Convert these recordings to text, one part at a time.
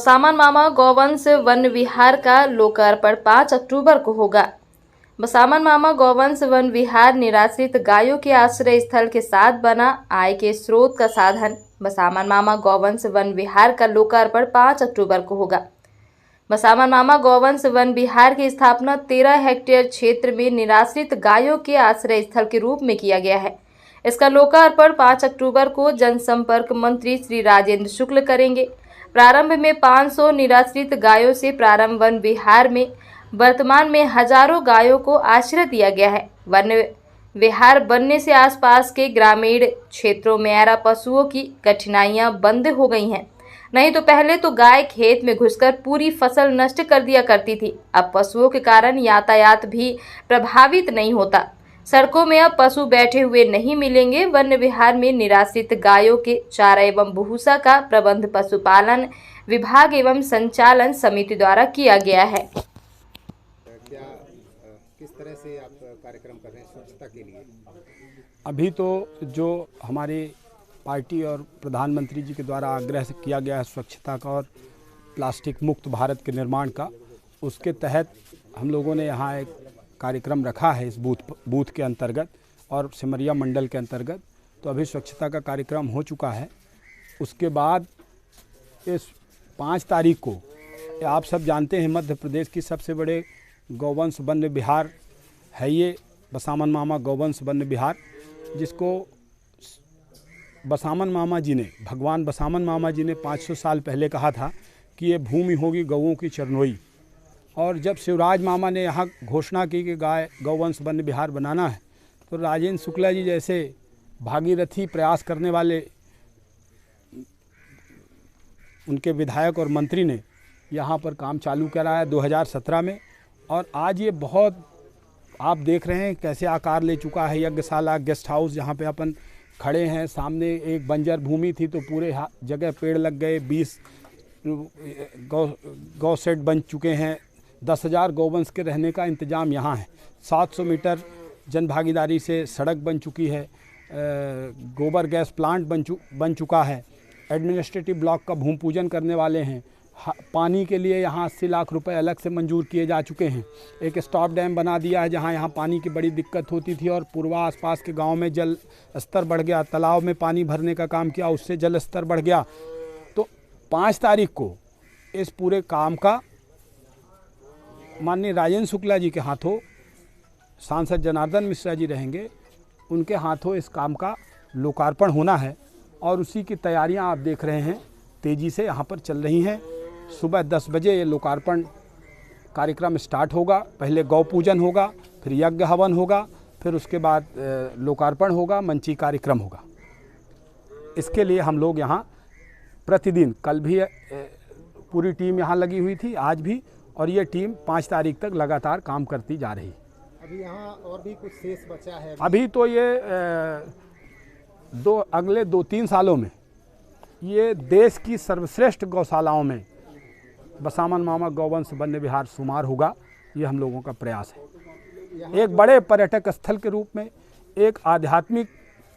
बसामन मामा गौवंश वन विहार का लोकार्पण 5 अक्टूबर को होगा। बसामन मामा गौवंश वन विहार निराश्रित गायों के आश्रय स्थल के साथ बना आय के स्रोत का साधन। बसामन मामा गौवंश वन विहार का लोकार्पण 5 अक्टूबर को होगा। बसामन मामा गौवंश वन विहार की स्थापना 13 हेक्टेयर क्षेत्र में निराश्रित गायों के आश्रय स्थल के रूप में किया गया है। इसका लोकार्पण 5 अक्टूबर को जनसंपर्क मंत्री श्री राजेंद्र शुक्ल करेंगे। प्रारंभ में 500 निराश्रित गायों से प्रारंभ वन विहार में वर्तमान में हजारों गायों को आश्रय दिया गया है। वन विहार बनने से आसपास के ग्रामीण क्षेत्रों में आरा पशुओं की कठिनाइयां बंद हो गई हैं। नहीं तो पहले तो गाय खेत में घुसकर पूरी फसल नष्ट कर दिया करती थी। अब पशुओं के कारण यातायात भी प्रभावित नहीं होता। सड़कों में अब पशु बैठे हुए नहीं मिलेंगे। वन विहार में निराश्रित गायों के चारा एवं भूसा का प्रबंध पशुपालन विभाग एवं संचालन समिति द्वारा किया गया है। क्या किस तरह से आप कार्यक्रम कर रहे हैं स्वच्छता के लिए? अभी तो जो हमारे पार्टी और प्रधानमंत्री जी के द्वारा आग्रह से किया गया है स्वच्छता का और प्लास्टिक मुक्त भारत के निर्माण का, उसके तहत हम लोगों ने यहाँ एक कार्यक्रम रखा है इस बूथ के अंतर्गत और सिमरिया मंडल के अंतर्गत। तो अभी स्वच्छता का कार्यक्रम हो चुका है। उसके बाद इस 5 तारीख को आप सब जानते हैं मध्य प्रदेश की सबसे बड़े गौवंश वन विहार है ये बसामन मामा गौवंश वन विहार, जिसको बसामन मामा जी ने, भगवान बसामन मामा जी ने 500 साल पहले कहा था कि ये भूमि होगी गौओं की चरनोई। और जब शिवराज मामा ने यहाँ घोषणा की कि गौवंश वन विहार बनाना है, तो राजेंद्र शुक्ला जी जैसे भागीरथी प्रयास करने वाले उनके विधायक और मंत्री ने यहाँ पर काम चालू करा है 2017 में। और आज ये बहुत आप देख रहे हैं कैसे आकार ले चुका है। यज्ञशाला गेस्ट हाउस जहाँ पे अपन खड़े हैं, सामने एक बंजर भूमि थी तो पूरे जगह पेड़ लग गए। 20 गौ सेट बन चुके हैं। 10,000 गौवंश के रहने का इंतज़ाम यहाँ है। 700 मीटर जन भागीदारी से सड़क बन चुकी है। गोबर गैस प्लांट बन चुका है। एडमिनिस्ट्रेटिव ब्लॉक का भूमि पूजन करने वाले हैं। पानी के लिए यहाँ 80 लाख रुपए अलग से मंजूर किए जा चुके हैं। एक स्टॉप डैम बना दिया है जहाँ यहाँ पानी की बड़ी दिक्कत होती थी और पूर्वा आसपास के गांव में जल स्तर बढ़ गया। तालाब में पानी भरने का काम किया, उससे जल स्तर बढ़ गया। तो 5 तारीख को इस पूरे काम का माननीय राजेंद्र शुक्ला जी के हाथों, सांसद जनार्दन मिश्रा जी रहेंगे, उनके हाथों इस काम का लोकार्पण होना है। और उसी की तैयारियां आप देख रहे हैं तेज़ी से यहाँ पर चल रही हैं। सुबह 10 बजे ये लोकार्पण कार्यक्रम स्टार्ट होगा। पहले गौ पूजन होगा, फिर यज्ञ हवन होगा, फिर उसके बाद लोकार्पण होगा, मंची कार्यक्रम होगा। इसके लिए हम लोग यहाँ प्रतिदिन, कल भी पूरी टीम यहाँ लगी हुई थी, आज भी, और ये टीम 5 तारीख तक लगातार काम करती जा रही। अभी यहाँ और भी कुछ शेष बचा है? अभी तो ये अगले 2-3 सालों में ये देश की सर्वश्रेष्ठ गौशालाओं में बसामन मामा गौवंश वन विहार शुमार होगा। ये हम लोगों का प्रयास है। एक बड़े पर्यटक स्थल के रूप में, एक आध्यात्मिक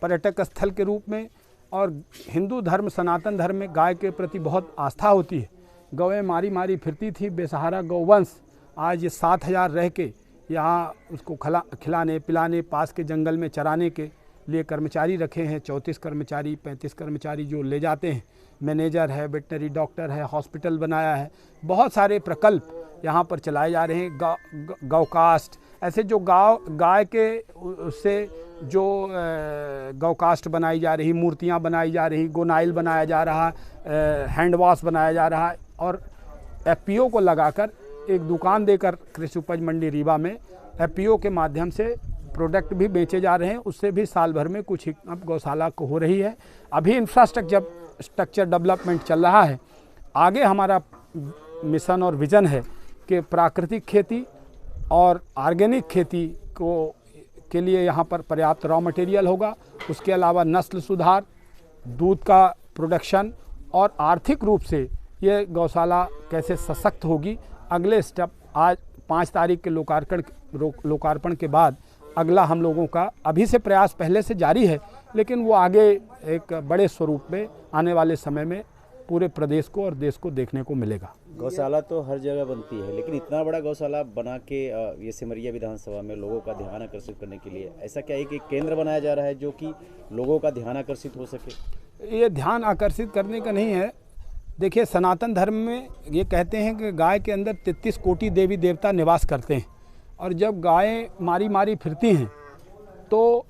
पर्यटक स्थल के रूप में, और हिंदू धर्म, सनातन धर्म में गाय के प्रति बहुत आस्था होती है। गौएँ मारी फिरती थी, बेसहारा गौवंश। आज ये 7,000 रह के यहाँ उसको खिलाने पिलाने, पास के जंगल में चराने के लिए कर्मचारी रखे हैं। 34 कर्मचारी, 35 कर्मचारी जो ले जाते हैं। मैनेजर है, वेटनरी डॉक्टर है, हॉस्पिटल बनाया है। बहुत सारे प्रकल्प यहाँ पर चलाए जा रहे हैं। गौकास्ट, ऐसे जो गाय के उससे जो गौकास्ट बनाई जा रही, मूर्तियाँ बनाई जा रही, गोनाइल बनाया जा रहा, हैंड वॉश बनाया जा रहा है। और एफपीओ को लगाकर एक दुकान देकर कृषि उपज मंडी रीवा में एफपीओ के माध्यम से प्रोडक्ट भी बेचे जा रहे हैं। उससे भी साल भर में कुछ अब गौशाला को हो रही है। अभी इंफ्रास्ट्रक्चर डेवलपमेंट चल रहा है। आगे हमारा मिशन और विज़न है कि प्राकृतिक खेती और ऑर्गेनिक खेती के लिए यहाँ पर पर्याप्त रॉ मटेरियल होगा। उसके अलावा नस्ल सुधार, दूध का प्रोडक्शन और आर्थिक रूप से ये गौशाला कैसे सशक्त होगी, अगले स्टेप आज 5 तारीख के लोकार्पण के बाद अगला हम लोगों का अभी से प्रयास पहले से जारी है, लेकिन वो आगे एक बड़े स्वरूप में आने वाले समय में पूरे प्रदेश को और देश को देखने को मिलेगा। गौशाला तो हर जगह बनती है, लेकिन इतना बड़ा गौशाला बना के ये सिमरिया विधानसभा में लोगों का ध्यान आकर्षित करने के लिए ऐसा क्या है कि केंद्र बनाया जा रहा है जो कि लोगों का ध्यान आकर्षित हो सके? ये ध्यान आकर्षित करने का नहीं है। देखिए, सनातन धर्म में ये कहते हैं कि गाय के अंदर 33 कोटि देवी देवता निवास करते हैं, और जब गायें मारी मारी फिरती हैं तो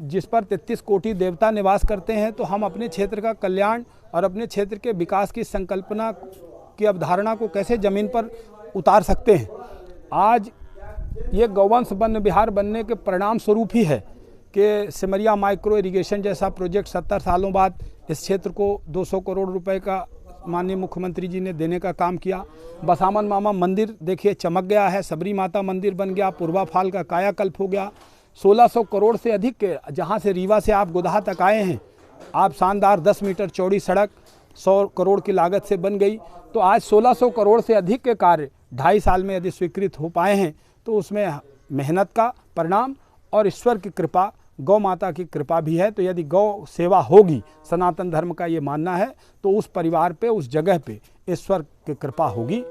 जिस पर 33 कोटि देवता निवास करते हैं, तो हम अपने क्षेत्र का कल्याण और अपने क्षेत्र के विकास की संकल्पना की अवधारणा को कैसे ज़मीन पर उतार सकते हैं। आज ये गौवंश वन विहार बनने के परिणाम स्वरूप ही है कि सिमरिया माइक्रो इरिगेशन जैसा प्रोजेक्ट 70 सालों बाद इस क्षेत्र को 200 करोड़ रुपए का माननीय मुख्यमंत्री जी ने देने का काम किया। बसामन मामा मंदिर देखिए चमक गया है, सबरी माता मंदिर बन गया, पूर्वा फाल का कायाकल्प हो गया। 1600 करोड़ से अधिक के, जहाँ से रीवा से आप गोदहा तक आए हैं, आप शानदार 10 मीटर चौड़ी सड़क 100 करोड़ की लागत से बन गई। तो आज 1600 करोड़ से अधिक के कार्य 2.5 साल में यदि स्वीकृत हो पाए हैं, तो उसमें मेहनत का परिणाम और ईश्वर की कृपा, गौ माता की कृपा भी है। तो यदि गौ सेवा होगी, सनातन धर्म का ये मानना है, तो उस परिवार पे, उस जगह पे ईश्वर की कृपा होगी।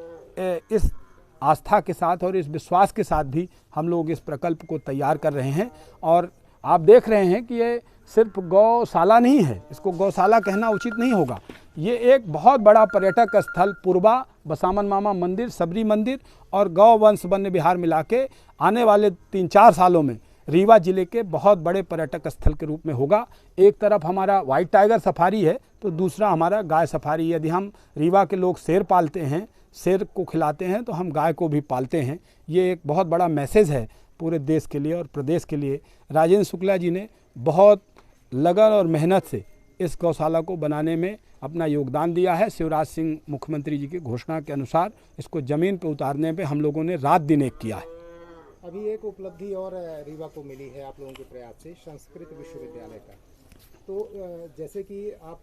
इस आस्था के साथ और इस विश्वास के साथ भी हम लोग इस प्रकल्प को तैयार कर रहे हैं। और आप देख रहे हैं कि ये सिर्फ गौशाला नहीं है, इसको गौशाला कहना उचित नहीं होगा। ये एक बहुत बड़ा पर्यटक स्थल, पूर्वा, बसामन मामा मंदिर, सबरी मंदिर और गौवंश वन विहार मिला के आने वाले 3-4 सालों में रीवा जिले के बहुत बड़े पर्यटक स्थल के रूप में होगा। एक तरफ हमारा वाइट टाइगर सफारी है, तो दूसरा हमारा गाय सफारी। यदि हम रीवा के लोग शेर पालते हैं, शेर को खिलाते हैं, तो हम गाय को भी पालते हैं। ये एक बहुत बड़ा मैसेज है पूरे देश के लिए और प्रदेश के लिए। राजेंद्र शुक्ला जी ने बहुत लगन और मेहनत से इस गौशाला को बनाने में अपना योगदान दिया है। शिवराज सिंह मुख्यमंत्री जी की घोषणा के अनुसार इसको ज़मीन पर उतारने पे हम लोगों ने रात दिन एक किया है। अभी एक उपलब्धि और रीवा को मिली है आप लोगों के प्रयास से, संस्कृत विश्वविद्यालय का। तो जैसे कि आप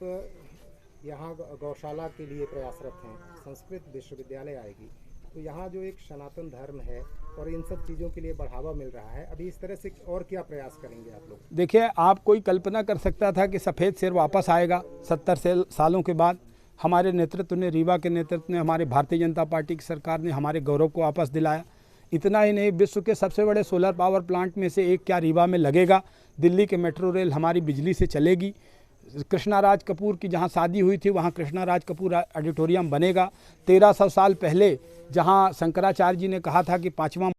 यहाँ गौशाला के लिए प्रयासरत हैं, संस्कृत विश्वविद्यालय आएगी, तो यहाँ जो एक सनातन धर्म है और इन सब चीज़ों के लिए बढ़ावा मिल रहा है, अभी इस तरह से और क्या प्रयास करेंगे आप लोग? देखिए, आप कोई कल्पना कर सकता था कि सफ़ेद शेर वापस आएगा 70 सालों के बाद? हमारे नेतृत्व ने, रीवा के नेतृत्व ने, हमारे भारतीय जनता पार्टी की सरकार ने हमारे गौरव को वापस दिलाया। इतना ही नहीं, विश्व के सबसे बड़े सोलर पावर प्लांट में से एक क्या रीवा में लगेगा। दिल्ली के मेट्रो रेल हमारी बिजली से चलेगी। कृष्णा राज कपूर की जहां शादी हुई थी, वहां कृष्णा राज कपूर ऑडिटोरियम बनेगा। 1300 साल पहले जहां शंकराचार्य जी ने कहा था कि 5वां